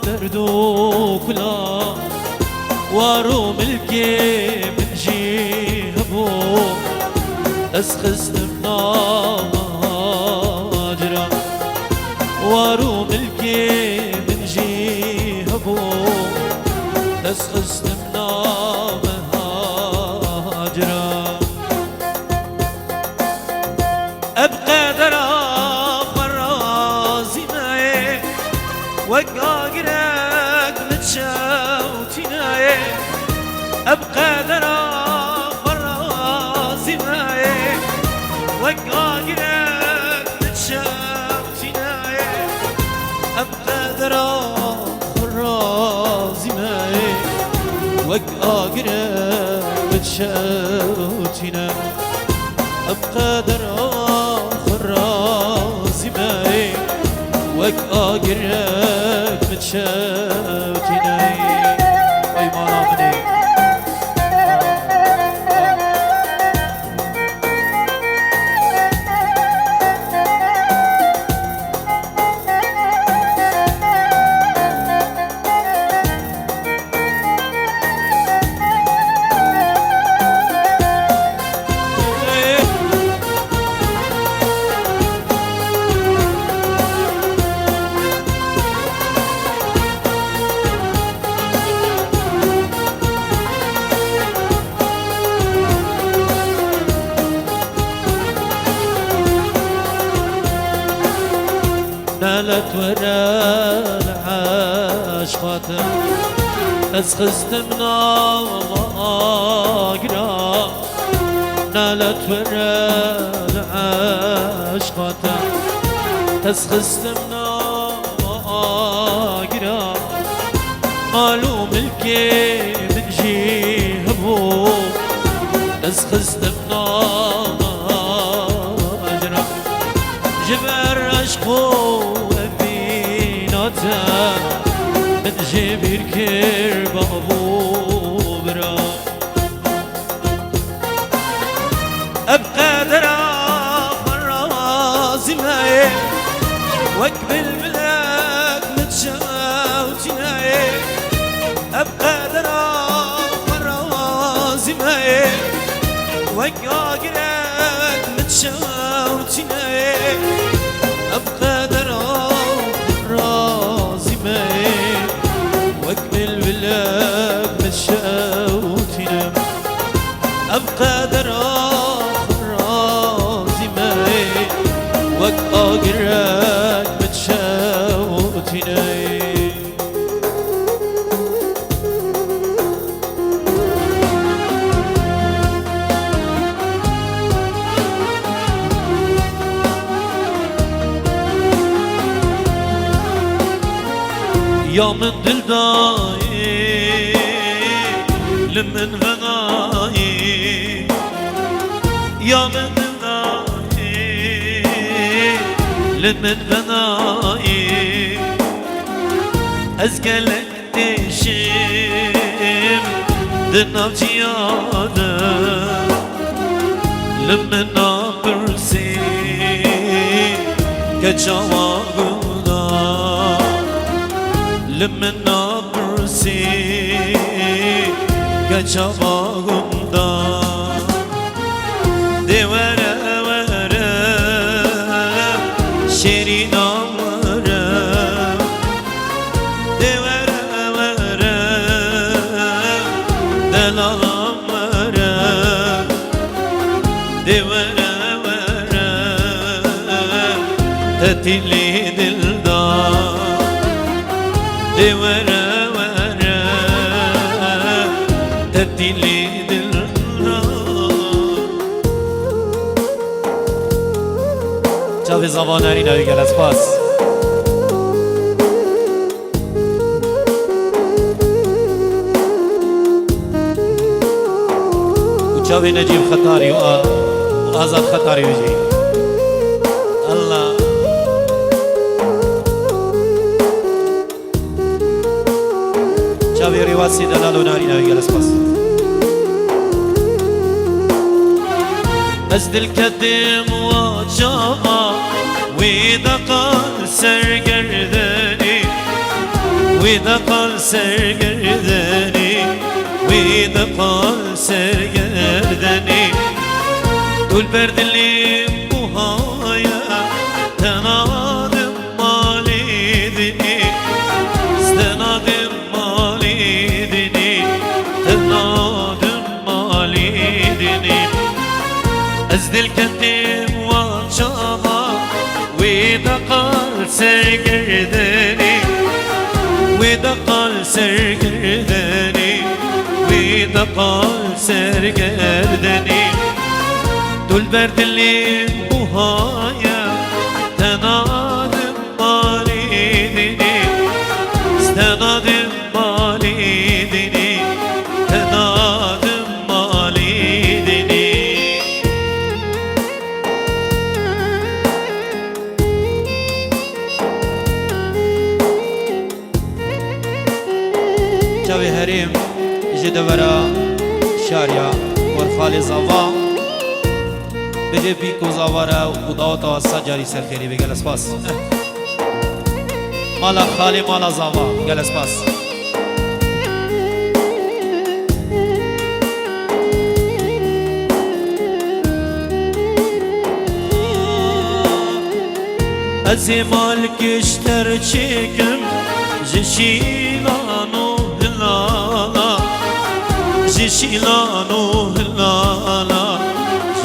دردو كلا وارو ملكي من جيهبو اسخست مناجرة وارو ملكي من جيهبو اسخست مناجرة ابقى درا فرازي معي وقاقرك متشاوتيناي ابقى درا فرازي معي وقاقرك متشاوتيناي ابقى درا فرازي معي وقاقرك متشاوتيناي ابقى درا فرازي معي وقاقرك متشاوتيناي وي مانا مني نالت ورا العاشقات اسخست من الله نالت ورا العاشقات اسخست من الله قالوا ملكي من جيهبو اسخست من الله جبر عشقو من جبير كرب أبو برا أبقى درا فرازي معي واقبل ملاك متشاوتيناي أبقى درا فرازي معي وقاقرك متشاوتيناي أبقى درا فرازي معي واقبل بلاك متشاوتينا أبقى درا فرازي معي وقاقرك متشاوتينا يا من دل داي لمن غناي يا من دل داي لمن غناي أزقلك تشم دناجيانا لمن نابرسي كجواغنا لمن نابرسي كجواغنا دورا ورا شيرينا ورا دورا ورا دلالا ورا دورا ورا تتلي دلدار دورا ورا تتلي جاوی زبانری نویگل از پاس و جاوی نجیب خطاری و آزاد خطاری وجی الله جاوی رواسی دلالو ناری نویگل از پاس از دل کدیم و جاما ويدقى سرقردني وإذا قال سرقردني وإذا قال سرقردني طول برد اللي بوهايا تنادم مالي دني استنادم مالي دني تنادم مالي دني أزدل كتم وانشاها وإذا قال سرقردني وإذا قال سرقردني وإذا قال سرقردني طول برد اللي بوهايا تنادم مالي دني استنادم مالي دني تنادم مالي دني جاوي هريم جدورا شاريا ورخالي زوا بجي بيكو زوارا وداوتا سجاري سرخيري بقال اسباس مالا خالي مالا زوا بقال اسباس ازي مالك اشتر چكم جشيلانو هلالا جشيلانو هلالا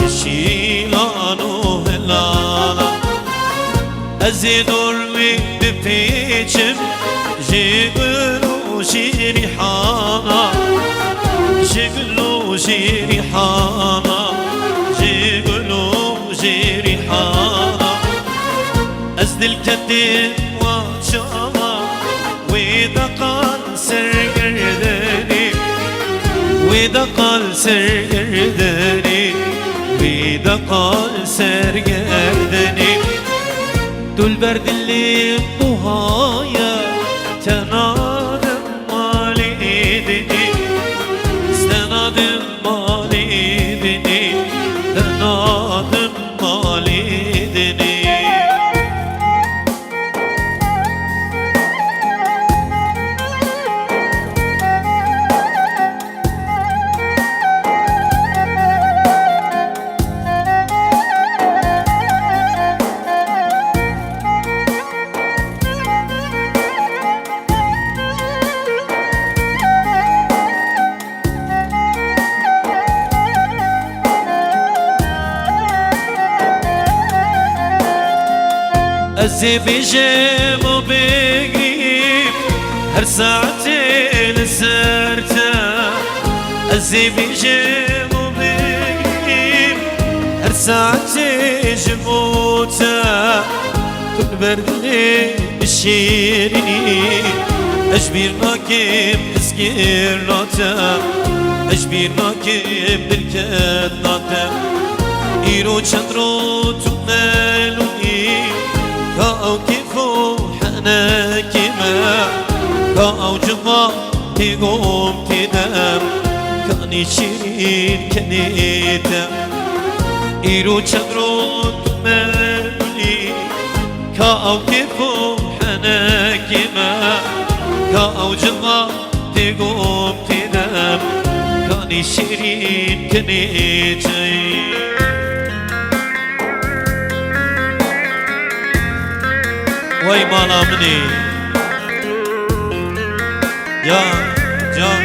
جشيلانو هلالا ازي دروي ببيچم جيغلو جيريحانا جيغلو جيريحانا جيغلو جيريحانا أزد الكتب وشاما وإذا قال سرقردني وإذا قال سرقردني وإذا قال سرقردني طول برد اللي بوهايا تنادم مالي دني استنادم مالي دني تنادم مالي دني أزي بجيب وبقريب هر ساعتين سرتا أزي بجيب وبقريب هر ساعتين جموتا كل بردني بشيرني أجبير ناكب اسكير ناتا أجبير ناكب بالكاد ناتا إيرو چندرو تملوني كاو كيفو حنا كيما كاو جما تيقوم تدام كاني شيرين كنيتا إيرو چندرو تملوني كاو كيفو حنا كيما كاو جما تيقوم تدام كاني شيرين كنيتا وای مالا منی جان جان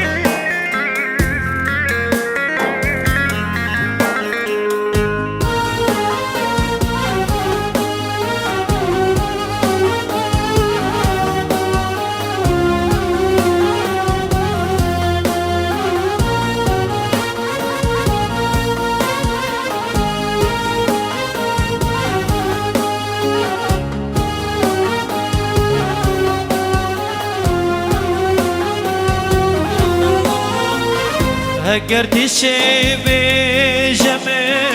هجرتي شي بجمع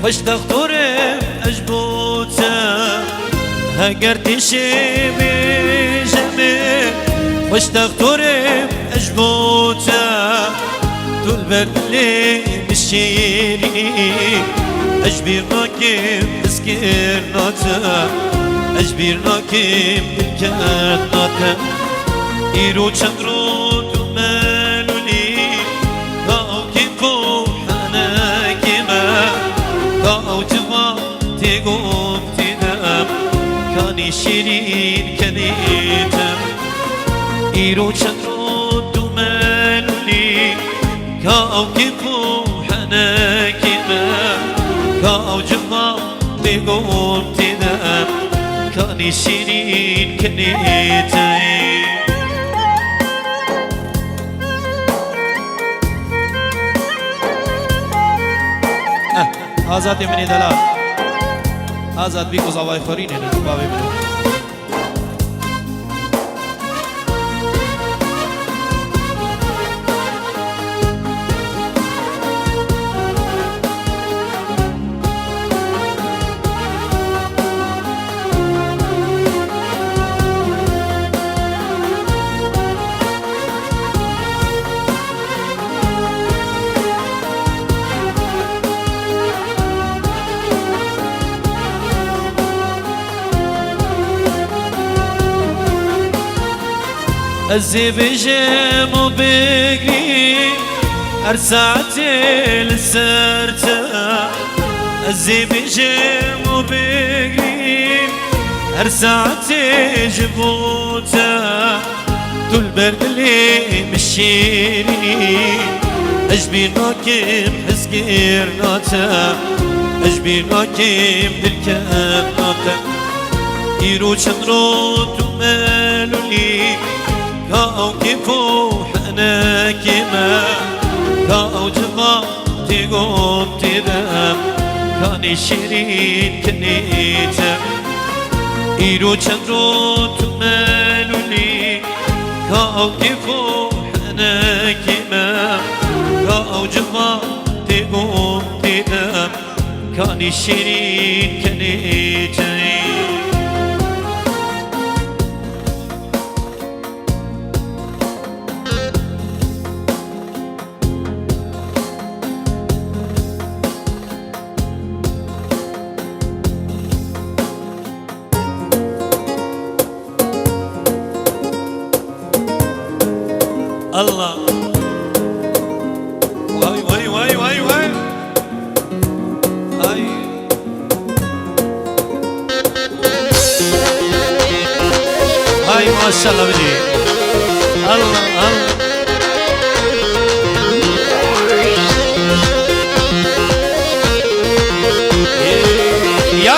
خوش دختورم اجبوتا هجرتي شي بجمع خوش دختورم اجبوتا طول بردلي بالشيري اجبير ناكم اسكير ناتا اجبير ناكم بالكاد ناتا إيرو چندرو دمالولي كاوكيكو حناكما كاوجما تيقوم تنام كاني شيرين كنيتم إيرو چندرو دمالولي كاوكيكو حناكما كاوجما تيقوم تنام كاني شيرين كنيتم آزاد منی دلال آزاد بی کوزاوای خورینه نه بابی منو الزي بجيم وبقري أرسعتي لسرتا الزي بجيم وبقري أرسعتي جبوتا طول برقلي مشيري أجبي ناكم حسكير ناتا أجبي ناكم دلكم ناتا إيرو چندرو تمالولي كاوكيفو حناكما كاوجما تيقوم تدام كاني شيرين كنيتم إيرو چندرو تمالولي كاوكيفو حناكما كاوجما تيقوم تدام كاني شيرين كنيتم الله واي واي واي واي واي هاي هاي ما شاء الله بدي الله الله يا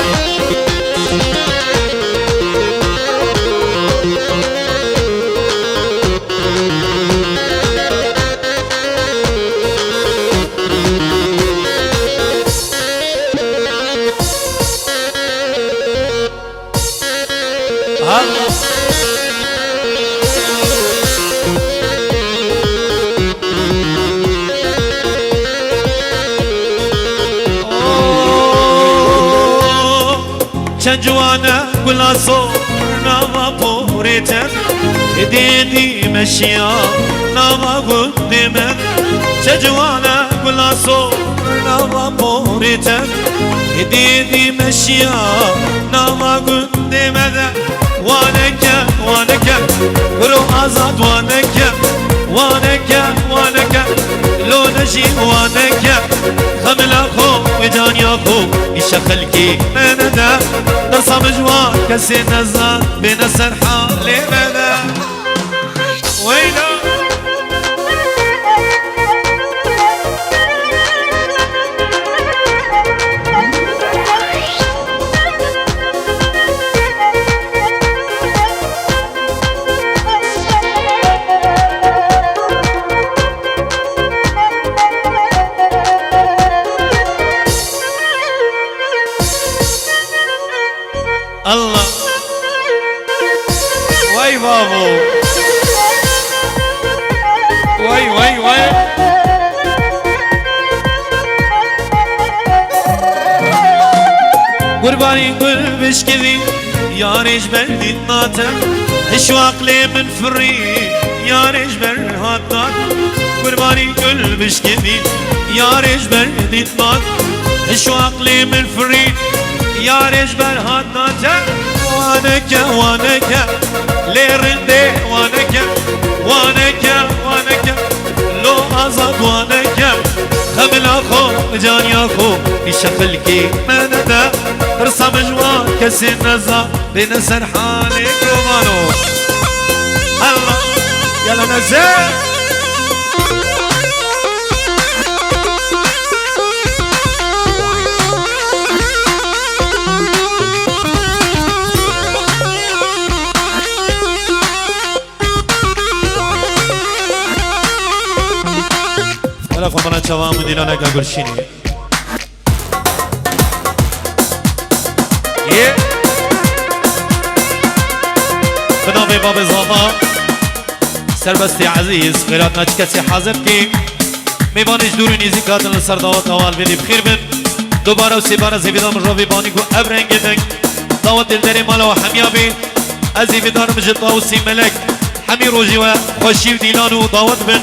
چند جوانا گلا صورنا ما بوريتن ديدي مشيا نما قدمن چند جوانا گلا صورنا ما بوريتن ديدي مشيا نما قدمن وانك وانك برو آزاد وانك وانك وانك لو نجي وانك خملا خو وجانيا خو إيش خلقي من دا نصب جوا كسي نزان بين السرحة لمنا وينو الله واي بابو واي واي واي قرباني قلبش كذي يا ريش بلدي ناتم اشواق لي من فري يا ريش بلدي هاتات قرباني قلبش كذي يا ريش بلدي ناتم اشواق لي من فري يا ريش بلدي هاتات وانك وانك ليرندي وانك وانك وانك لو أزاد وانك خمل أخو جاني أخو يشخلكي مندا رسم جوان كسي نزا بين سرحاني كرومانو الله يلا نزل لكم أنا شوام مدينة قبرشيني بنامي باب زاما سربستي عزيز خيراتنا كسي حاضر كي ميبانش دوري نيزي كاتن لسردوات أوال بدي بخير من دوباره وسيباره زيفيدان من رافي باني كو أبرنجي دنك دعوت الدري مالا وحميابي أزيفيدان مجد طاوسي ملك حمي روجي وخوشي وديلانو دعوت بن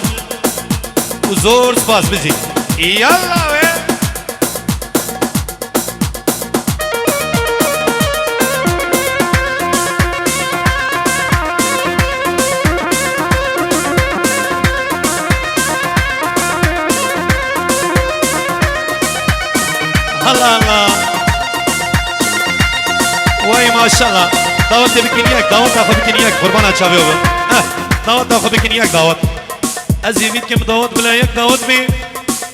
وزور سباس بزي يلا وين الله الله وای ماشاءالله دعوت بکنیک دعوت آخو بکنیک قربان چاویو دعوت آخو بکنیک دعوت ازيفيد كم دعوت بلا يك دعوت بي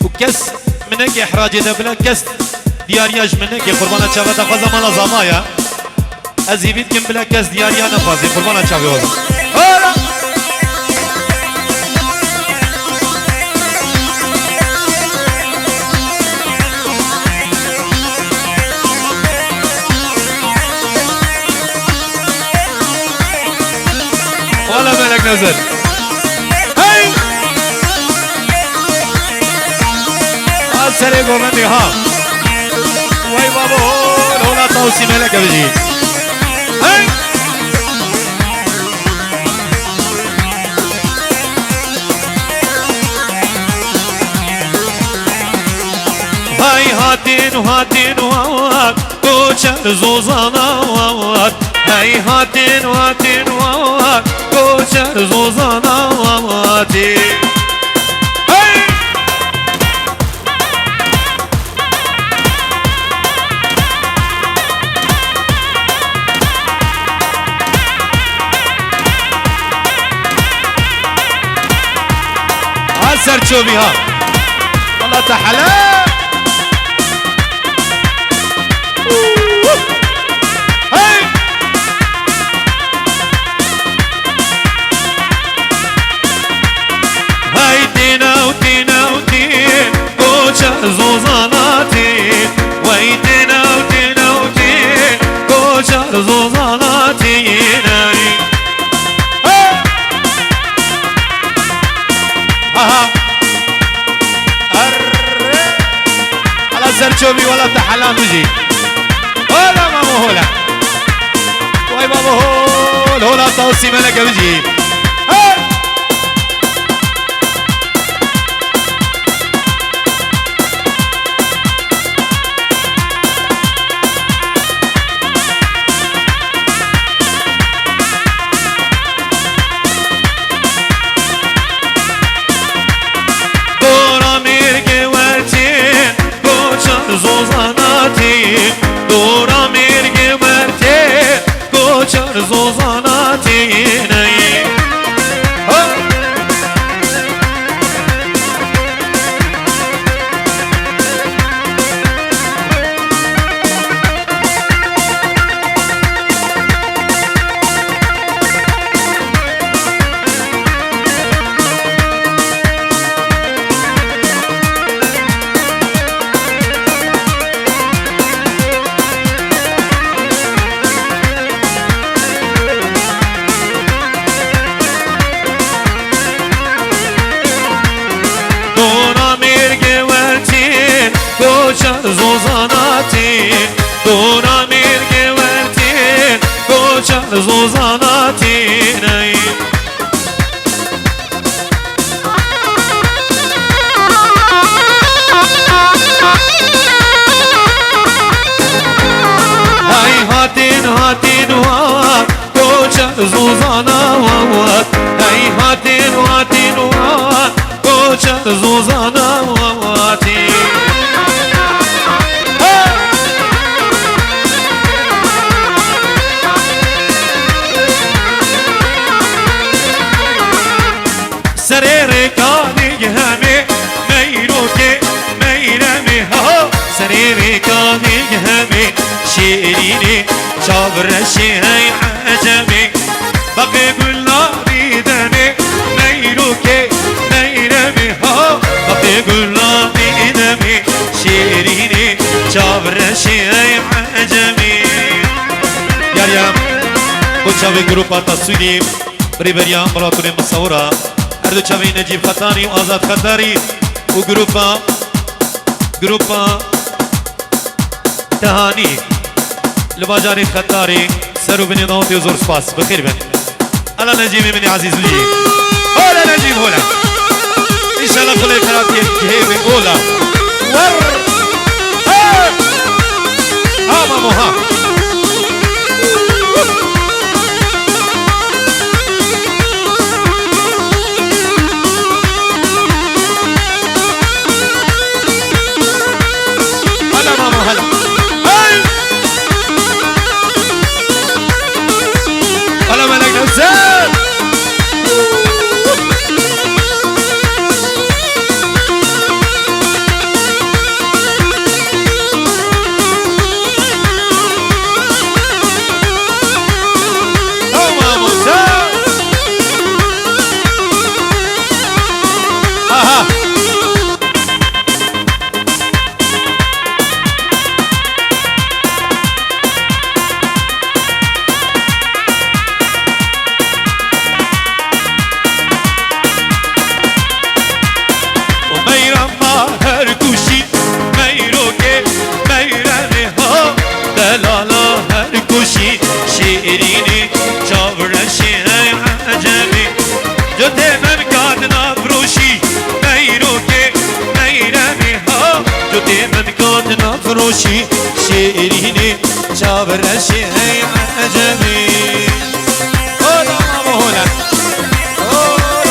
وكس منك احراجي ده بلا كس ديارياج منك قربان چاوه دا خزا مالا زمايا ازيفيد كم بلا كس دياريا نفازي قربان چاوه هلا ولا ملك نزل هاي سري قومني ها واي بابا لولا توسي ملك بجي هاي هاي هاتين وهاتين وهات كوشر زوزانا وهات هاي هاتين وهاتين وهات كوشر زوزانا وهاتي سرچو بها والله تحلا هاي هاي تينا وتينا وتين كوشر زوزاناتين وهي تينا وتينا وتين كوشر زوزاناتين على الزرشوبي ولا تحلام بجي ولا ما مهولا واي بابا هول هولا توسي ملك بجي زوزاناتي دورا ميرجي مرتي كوشر زوزاناتي ناي زوزاناتين دورا ميرجي ورتين كوشر زوزاناتين هاي هاتين هاتين واتي نوران كوشا زوزانا واتي سريري كاني همي ميروكي ميرمي هو سريري كاني همي شيريني شابر الشيء عجبي بقي قلنا بيدمي ميروكي ميرمي هو بقي قلنا بيدمي شيريني شابر الشيء عجبي يا ريام وشابي جروب التصوير بريبريان براتوني مصورة هردو چاوی نجیب خطاری و آزاد خطاری و گروپا تهانی لباجاری خطاری سرو بنی داوتی و زور سپاس بخیر بنی الا نجیبی منی عزیز لی اولا نجیب هولا انشاءالله خلی خراتی جهیب اولا ور ها مامو ها فروشي شيريني شابر الشيء عجبي هولا ماما هولا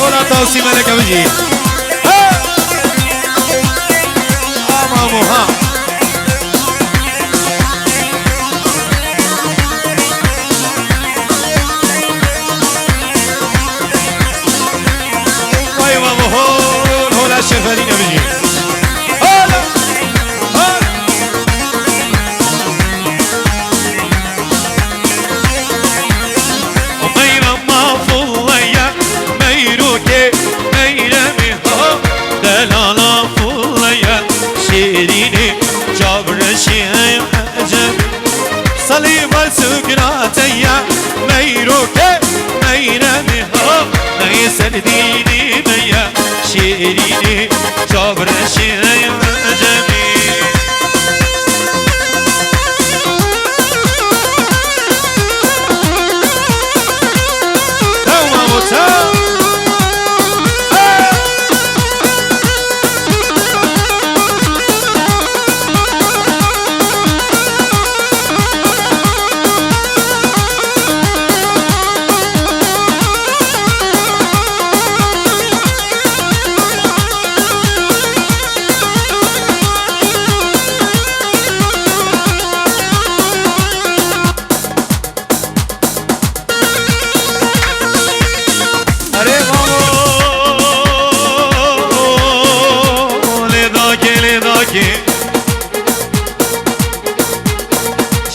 هولا توصي ملك بجي ماما ها واي ماما هولا شفالين بجي صليب السكراتية ميروكي ميرمي هو ليس الديني ميا شيريني جبر الشيء جميل دوما متى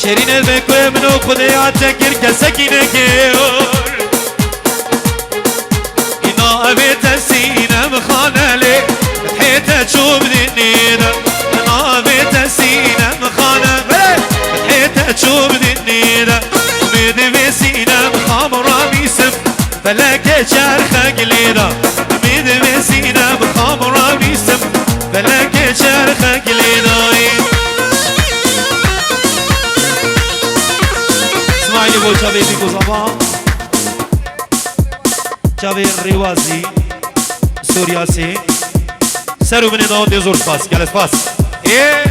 شيرين البكوة منو خديات تكير كسكينة كيور إنا أبيت السينة مخانة لي حيث تشوف ذي النيدة إنا أبيت السينة مخانة حيث تشوف ذي النيدة ميد في سينة مخامرة بيسم فلك شارخة قليدة ميد في سينة مخامرة بيسم فلك شارخة قليدة اسمعيني بو شبابي بيكو زمان شبابي الروازي سوريا سي سرو من داود يزور سباس قال سباس ايه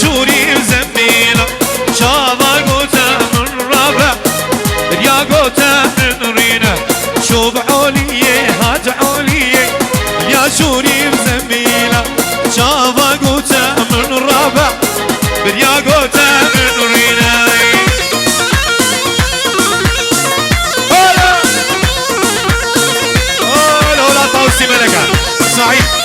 شوري مزميلة شابا قوتا من رابع يا قوتا من رينا شوب علية هات علية يا شوري مزميلة شابا قوتا من رابع يا قوتا من رينا لا طاوسي ملكة صحيح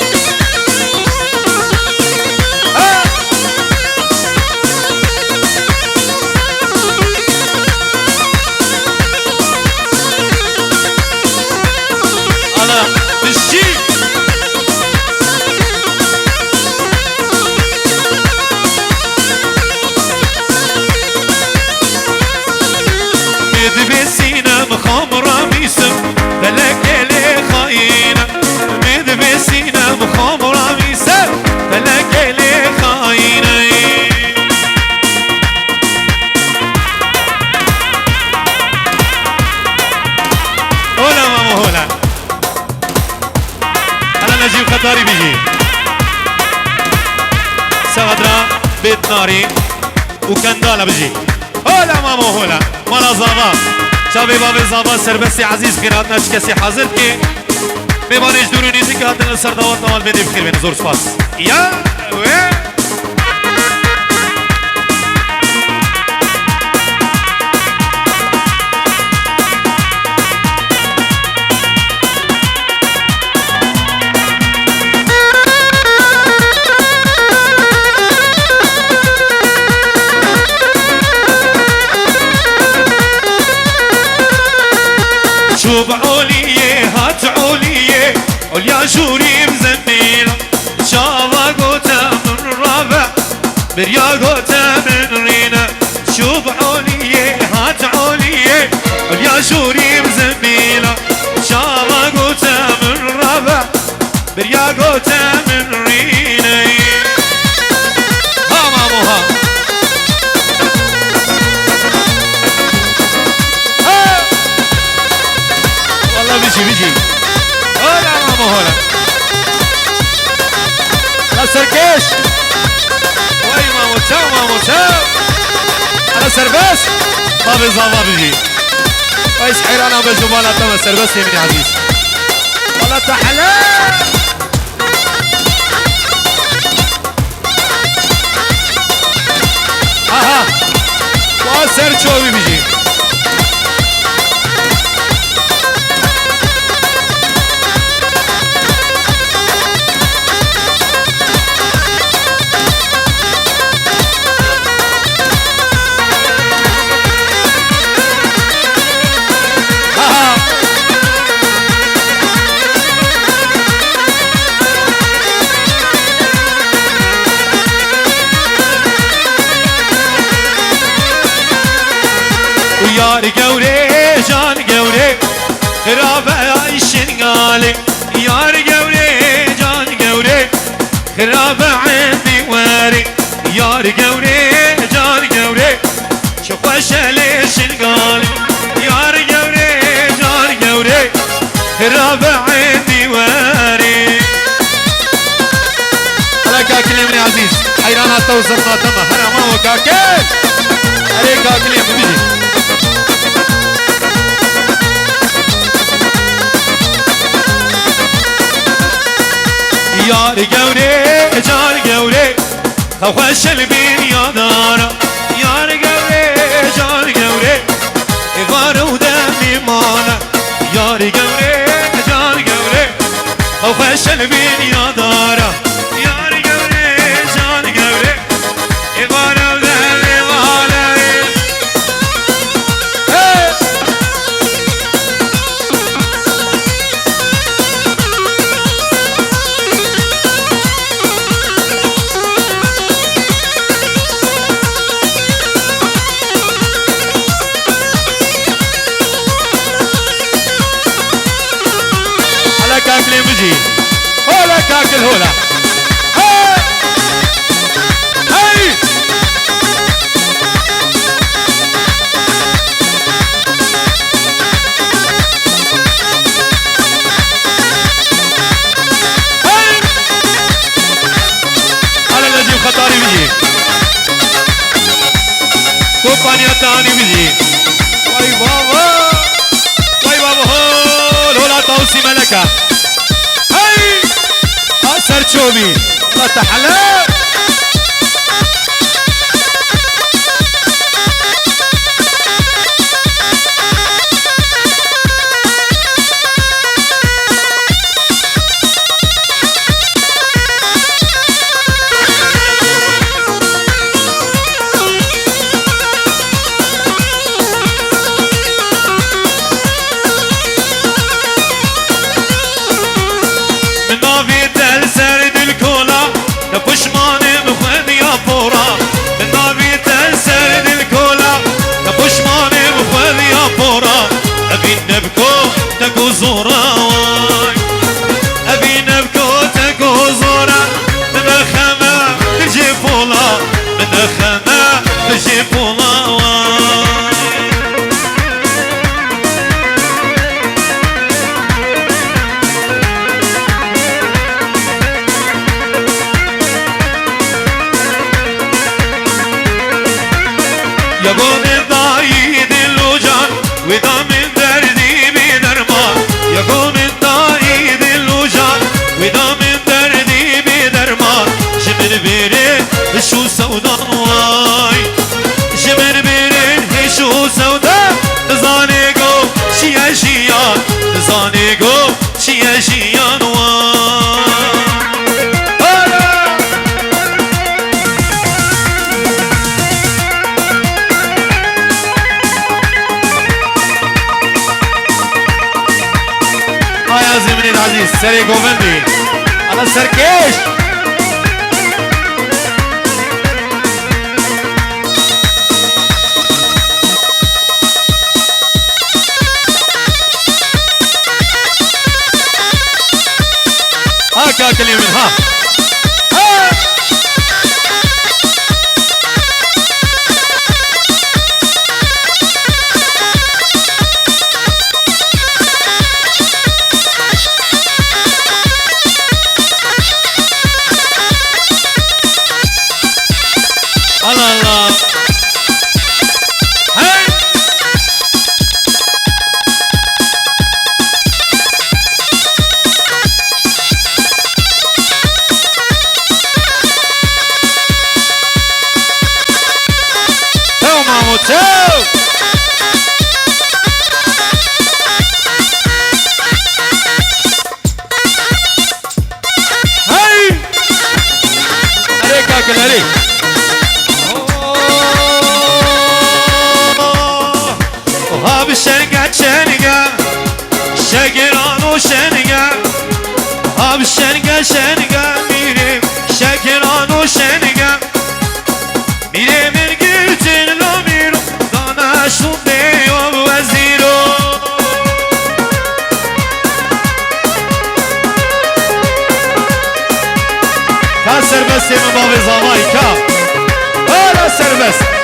مخمرة ميسم فلك لي خاينة مد بسينة مخمرة ميسم فلك لي خاينة هلا ماما هلا هلا نجيب خطاري بيجي سغدرا بيت ناري وكندالة بيجي هلا ماما هلا مالا زابا شابي بابي زابا سربستي عزيز خيراتنا كسي حاضر كي ببانيش دوروني ذكرات السردوات نوال بدي بخير بين زور سپاس يا وي شوب علية هات علية عليا شوري مزميلة شابا قوتا من رابع بريا قوتا من رينا شوب علية هات علية عليا شوري مزميلة شابا قوتا من رابع بريا قوتا من رينا ها مامو ها بيجي هلا ماما هلا لا سركش وي ماما تشاو ماما تشاو على سربس بابي زابا بيجي ويس حيرانا بجمالة تما سربس يا عزيز والله تحلى اها واسر شوي بيجي يار قوري جان قوري خرابة عيشن قالي يار قوري جان قوري خرابة عندي واري يار قوري جان قوري شوف ليش قالي يار قوري جان قوري خرابة عندي واري على كاكلي من عزيز حيرانات توصلنا تما هنا ما هو كاكل عليك كاكلي بيجي يار قوري جار قوري خوش البين يا دارا يار قوري جار قوري إغار ودمي مانا يار قوري جار قوري خوش البين يا دارا يار قوري جار قوري إغار ودمي مانا كاكل بيجي هولا كاكل هولا هاي على نجيب خطاري بيجي ثانية تاني بيجي واي بابا واي بابا هو لولا توسي ملكة هاي أسر شوبي لا تحلى شو سوداي جبر بيرين شو سودا زانيغو شيا شيا زانيغو شيا شيا يا زميلي العزيز سري جوفندي على سركيش هاكا كل يومين ها الله الله هاي هاي عليك اكل عليك وهاب الشنقة شنقة شقران وشنقة هاب الشنقة شنقة ميري شقران وشنقة ميري من قلتن لو ميرو دانا شوطي ووزيرو كان سربست من باب زماي كان ولا سربست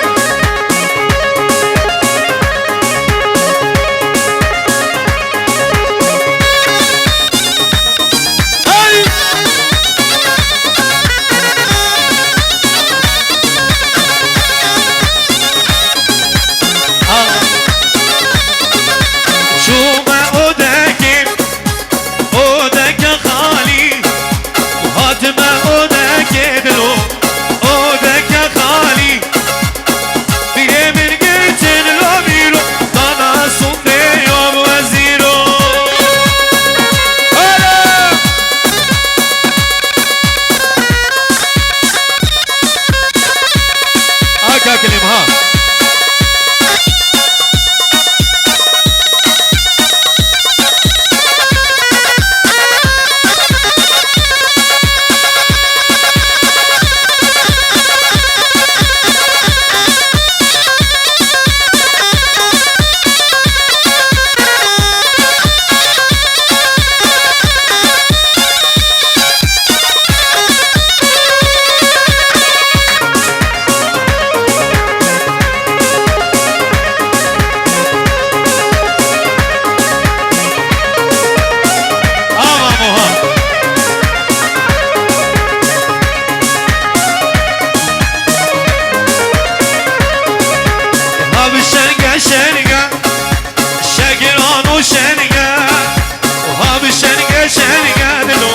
شنگه دلو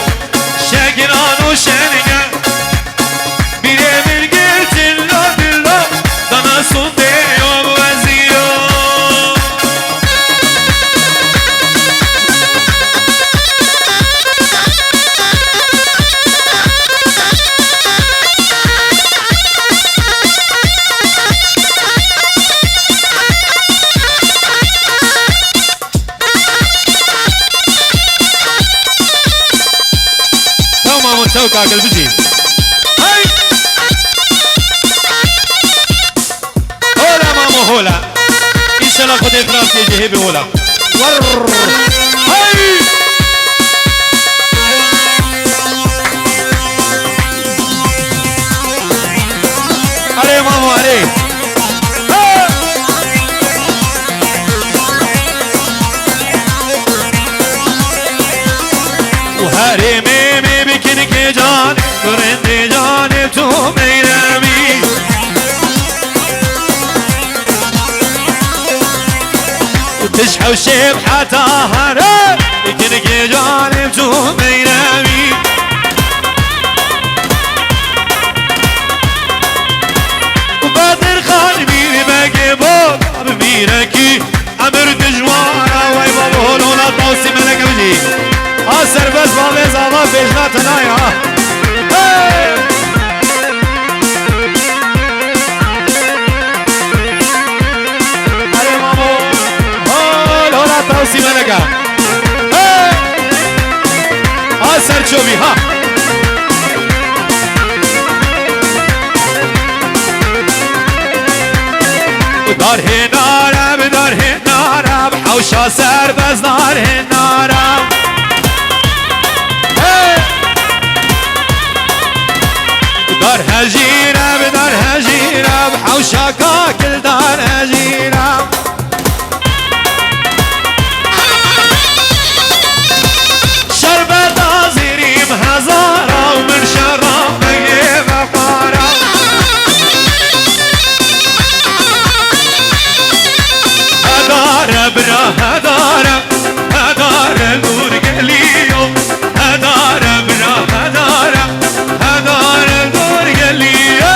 شگران و شنگه بیره برگر دلو دلو دانا سنده و وزیو توكا قلبجي هاي هولا مامو هولا ان شاء الله خدي فرانسي يجي بهولا ور هاي علي مامو علي وهاري ميمي بكنك جاني فرندي جاني تو ميرامي وتشحى وشيب حتى هرب بكنك جاني تو ميرامي وبادر خانمي باقي بوك بميركي عمر دجوارا وي بابو لولا طوسي ملك وجي سربز بابي زاما بيجنا تنايا علي مامو لولا توسي ملكا سر چوبي ها دار هنارم دار هنارم حوشا سربز دار هنارم دار هجيرة بدار هجيرة بحوشة كاكل دار هجيرة شربة عزيري بهزارة ومن شراب مجيب أفارة هدارة برا هدارة هدارة نور قليو هدارة برا هدارة هدارة نور قليو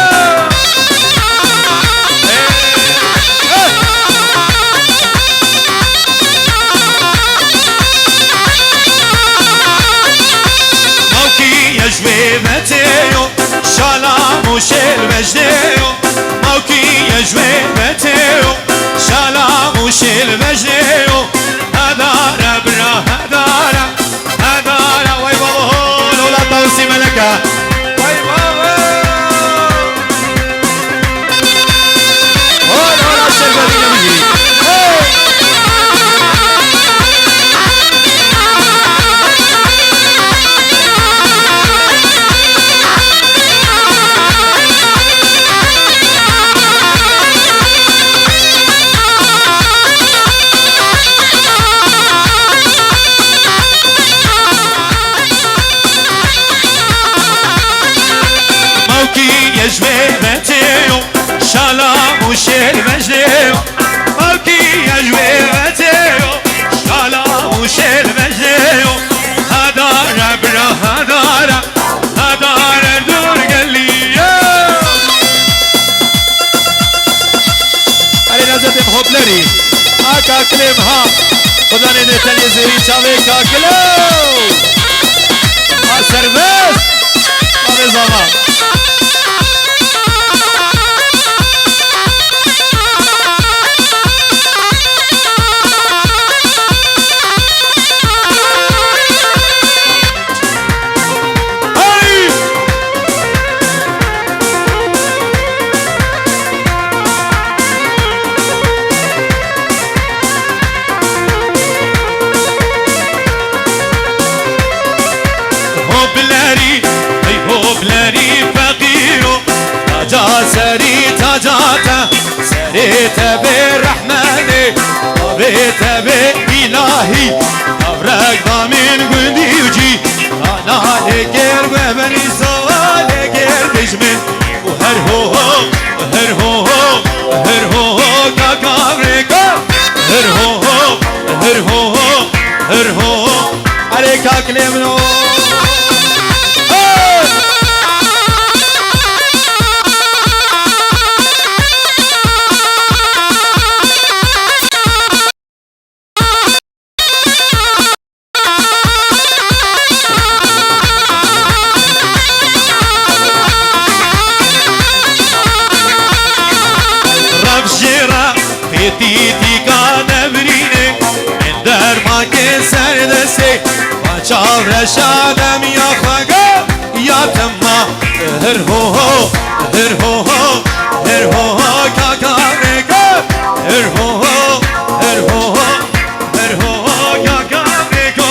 موكي يجوي بتيو شالام وشيل بجديو موكي يجوي بتيو شالام وشيل بجديو هدارة برا هدارة هدارة وي بابا لولا توسي ملكة وي بابا لولا الشربة دي نمجي يجوي بتيو شالام وشيل مجديو موكي يجوي بتيو شالام وشيل مجديو هدارة برا هدارة هدارة دور قليو علي نزلت بخبلري هاكا كلم ها خداني نتالي زيري شاوي كاكلو سربس بابي زمان بلاري فقيرو تاجا سري تاجاتا سريت بالرحمن طبيت بإلهي أبرك ضامن قندي وجي أنا لكير وبني سوا لكير دجمن وهر هو هر هو هر هو كاكامريكا هر هو هر هو هر هو عليك كاكلي منو رفجرة خيتيتي كان بريني من در ما كسر دسي ما شاف رشادم يا خاقا يا تما هر هو هو هر هو هو هر هو هو كاكا ميكا هر هو هو هر هو هو هر هو هو كاكا ميكا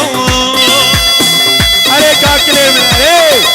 عليك كاكلي من عليك